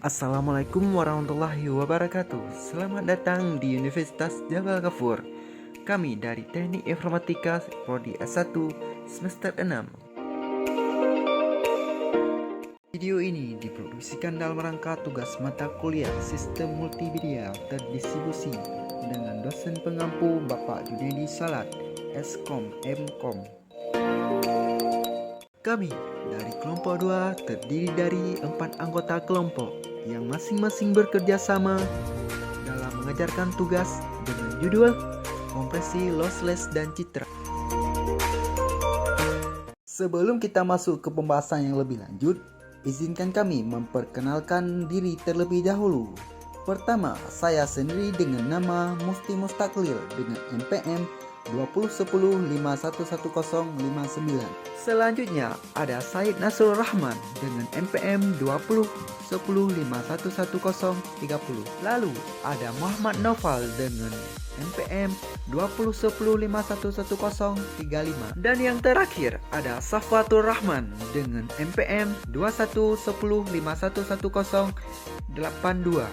Assalamualaikum warahmatullahi wabarakatuh. Selamat datang di Universitas Jabal Ghafur. Kami dari Teknik Informatika Prodi S1 semester 6. Video ini diproduksikan dalam rangka tugas mata kuliah Sistem Multimedia Terdistribusi dengan dosen pengampu Bapak Junaidi Salat, Skom Mkom. Kami dari kelompok 2 terdiri dari 4 anggota kelompok yang masing-masing bekerja sama dalam mengajarkan tugas dengan judul Kompresi Lossless dan Citra. Sebelum kita masuk ke pembahasan yang lebih lanjut, izinkan kami memperkenalkan diri terlebih dahulu. Pertama, saya sendiri dengan nama Mufti Mustaklil dengan NPM 2010511059. Selanjutnya ada Said Nasrul Rahman dengan NPM 2010511030. Lalu ada Muhammad Naufal dengan NPM 2010511035. Dan yang terakhir ada Safatur Rahman dengan NPM 2110511082.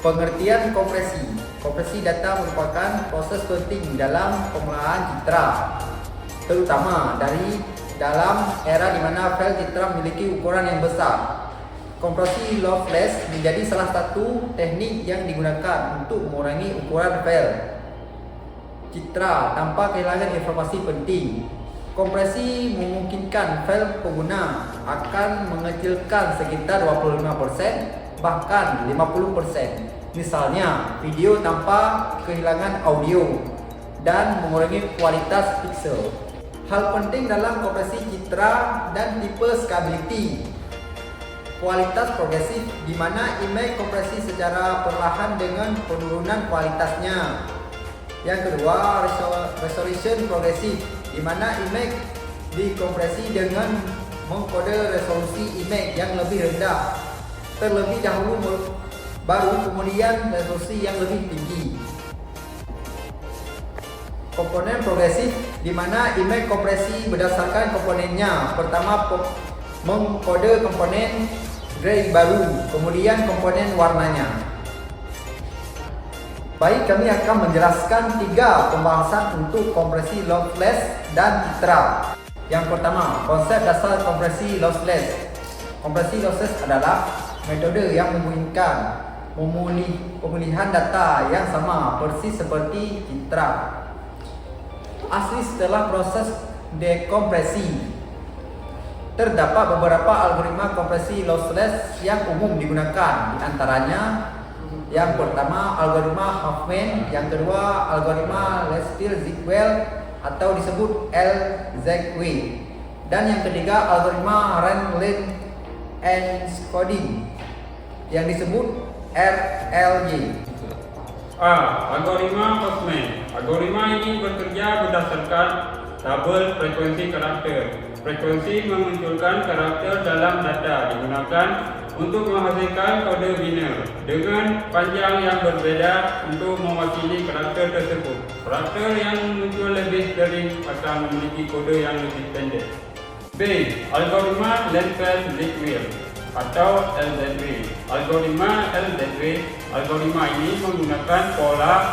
Pengertian kompresi. Kompresi data merupakan proses penting dalam pengolahan citra, terutama dalam era di mana file citra memiliki ukuran yang besar. Kompresi lossless menjadi salah satu teknik yang digunakan untuk mengurangi ukuran file citra tanpa kehilangan informasi penting. Kompresi memungkinkan file pengguna akan mengecilkan sekitar 25%, bahkan 50%. Misalnya, video tanpa kehilangan audio dan mengurangi kualitas pixel. Hal penting dalam kompresi citra dan tipe scalability. Kualitas progresif, di mana image kompresi secara perlahan dengan penurunan kualitasnya. Yang kedua, resolution progresif, di mana image dikompresi dengan mengkode resolusi image yang lebih rendah terlebih dahulu, baru kemudian resolusi yang lebih tinggi. Komponen progresif, di mana image kompresi berdasarkan komponennya. Pertama, mengkode komponen gray baru, kemudian komponen warnanya. Baik, kami akan menjelaskan 3 pembahasan untuk kompresi lossless dan citra. Yang pertama, konsep dasar kompresi lossless. Kompresi lossless adalah metode yang memungkinkan pemulihan data yang sama persis seperti citra asli setelah proses dekompresi. Terdapat beberapa algoritma kompresi lossless yang umum digunakan, di antaranya yang pertama algoritma Huffman, yang kedua algoritma Lestill-Zipwell atau disebut LZW, dan yang ketiga algoritma Randall-Enschede yang disebut RLJ. Algoritma Huffman. Algoritma ini bekerja berdasarkan tabel frekuensi karakter. Frekuensi memunculkan karakter dalam data digunakan untuk menghasilkan kode biner dengan panjang yang berbeda untuk mewakili karakter tersebut. Karakter yang muncul lebih sering akan memiliki kode yang lebih pendek. B. Algoritma Lentiel-Zipwell atau LZW. Algoritma LZW. Algoritma ini menggunakan pola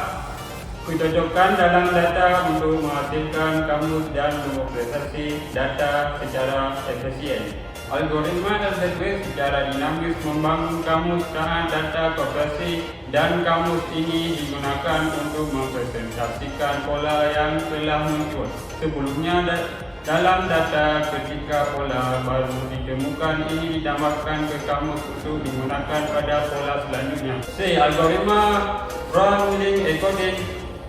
kecocokan dalam data untuk menghasilkan kamus dan mengoperasikan data secara efisien. Algoritma LZW secara dinamis membangun kamus saat data koperasi, dan kamus ini digunakan untuk mempresentasikan pola yang telah muncul sebelumnya dalam data. Ketika pola baru ditemukan, ini ditambahkan ke kamus untuk digunakan pada pola selanjutnya. C. Algoritma Randall-Enschede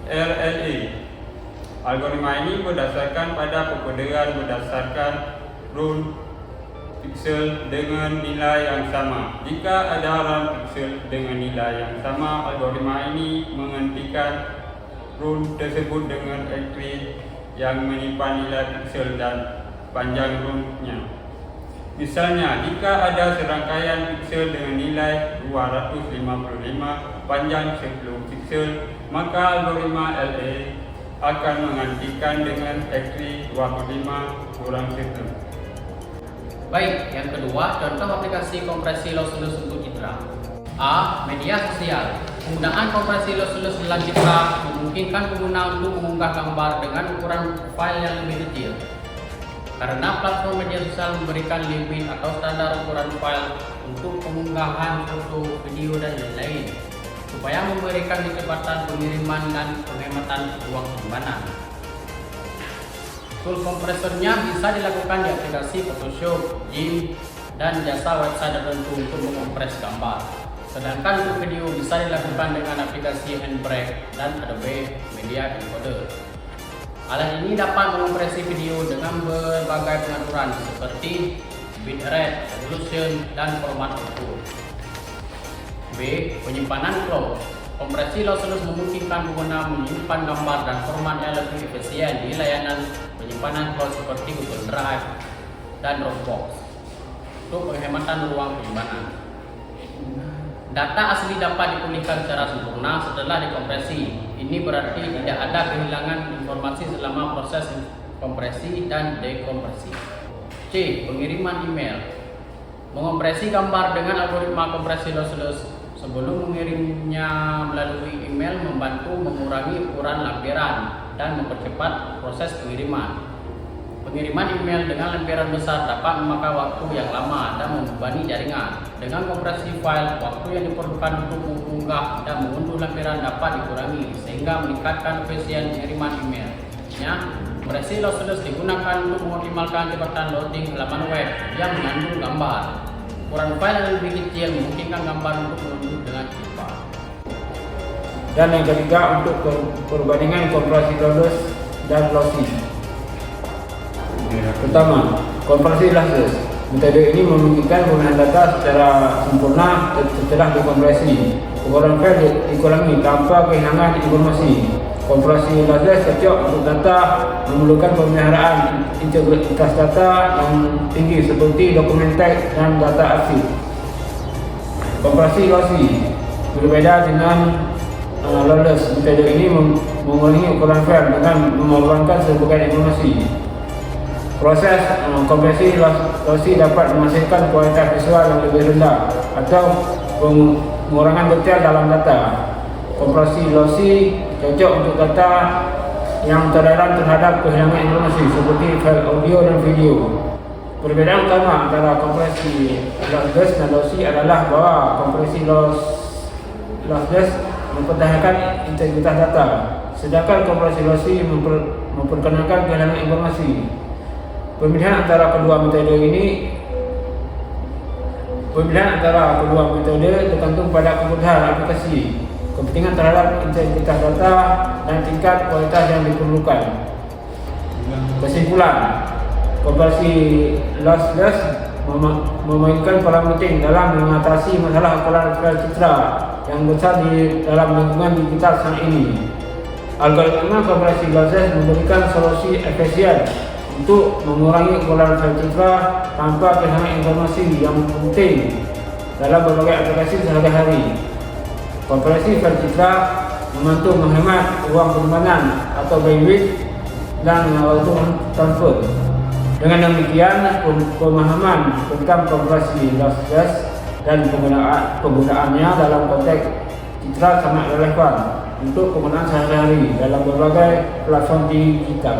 RLE. Algoritma ini berdasarkan pada pekodean berdasarkan round pixel dengan nilai yang sama. Jika ada round pixel dengan nilai yang sama, algoritma ini menghentikan round tersebut dengan entry yang menyimpan nilai pixel dan panjang roundnya. Misalnya, jika ada serangkaian pixel dengan nilai 255, panjang 10 pixel, maka algoritma LA akan menggantikan dengan X3 2.5 sistem. Baik, yang kedua, contoh aplikasi kompresi lossless untuk Citra. A. Media sosial. Penggunaan kompresi lossless dalam Citra memungkinkan pengguna untuk mengunggah gambar dengan ukuran file yang lebih kecil. Karena platform media sosial memberikan limit atau standar ukuran file untuk pengunggahan foto, video, dan lain-lain, supaya memberikan kecepatan pengiriman dan penghematan ruang penyimpanan. Tool kompresornya bisa dilakukan di aplikasi Photoshop, GIMP, dan jasa website tertentu untuk mengompres gambar. Sedangkan untuk video bisa dilakukan dengan aplikasi Handbrake dan Adobe Media Encoder. Alat ini dapat mengopresi video dengan berbagai pengaturan seperti bitrate, resolution, dan format foto. B. Penyimpanan cloud. Kompresi lossless memungkinkan pengguna menyimpan gambar dan format yang lebih efisien di layanan penyimpanan cloud seperti Google Drive dan Dropbox untuk penghematan ruang penyimpanan. Data asli dapat dipulihkan secara sempurna setelah dikompresi. Ini berarti tidak ada kehilangan informasi selama proses kompresi dan dekompresi. C. Pengiriman email. Mengopresi gambar dengan algoritma kompresi lossless sebelum mengirimnya melalui email membantu mengurangi ukuran lampiran dan mempercepat proses pengiriman. Pengiriman email dengan lembaran besar dapat memakan waktu yang lama dan membebani jaringan. Dengan kompresi file, waktu yang diperlukan untuk mengunggah dan mengunduh lembaran dapat dikurangi sehingga meningkatkan efisien pengiriman email-nya. Kompresi lossless digunakan untuk mengoptimalkan kecepatan loading halaman web yang mengandung gambar. Ukuran file yang lebih kecil memungkinkan gambar untuk mengunduh dengan cepat. Dan yang ketiga, untuk perbandingan kompresi lossless dan lossy. Pertama, kompresi lossless. Metode ini memungkinkan penggunaan data secara sempurna setelah dikompresi. Ukuran file dikurangi tanpa kehilangan informasi. Kompresi lossless cocok untuk data memerlukan pemeliharaan integritas data yang tinggi seperti dokumen teks dan data arsip. Kompresi lossy berbeda dengan lossless. Metode ini mengurangi ukuran file dengan mengorbankan sebagian informasi. Proses kompresi lossy dapat menghasilkan kualitas visual yang lebih rendah atau pengurangan detail dalam data. Kompresi lossy cocok untuk data yang toleran terhadap kehilangan informasi seperti file audio dan video. Perbedaan utama antara kompresi lossless dan lossy adalah bahwa kompresi lossless mempertahankan integritas data, sedangkan kompresi lossy memperkenalkan kehilangan informasi. Pemilihan antara kedua metode tergantung pada kebutuhan aplikasi, kepentingan terhadap integritas data, dan tingkat kualitas yang diperlukan. Kesimpulan, kompresi lossless memainkan peran penting dalam mengatasi masalah ukuran file citra yang besar di dalam lingkungan digital saat ini. Algoritma kompresi lossless memberikan solusi efisien untuk mengurangi ukuran file citra tanpa kehilangan informasi yang penting dalam berbagai aplikasi sehari-hari. Kompresi file citra membantu menghemat ruang penyimpanan atau bandwidth dan waktu transfer. Dengan demikian, pemahaman tentang kompresi lossless dan penggunaannya dalam konteks citra sangat relevan untuk penggunaan sehari-hari dalam berbagai platform digital.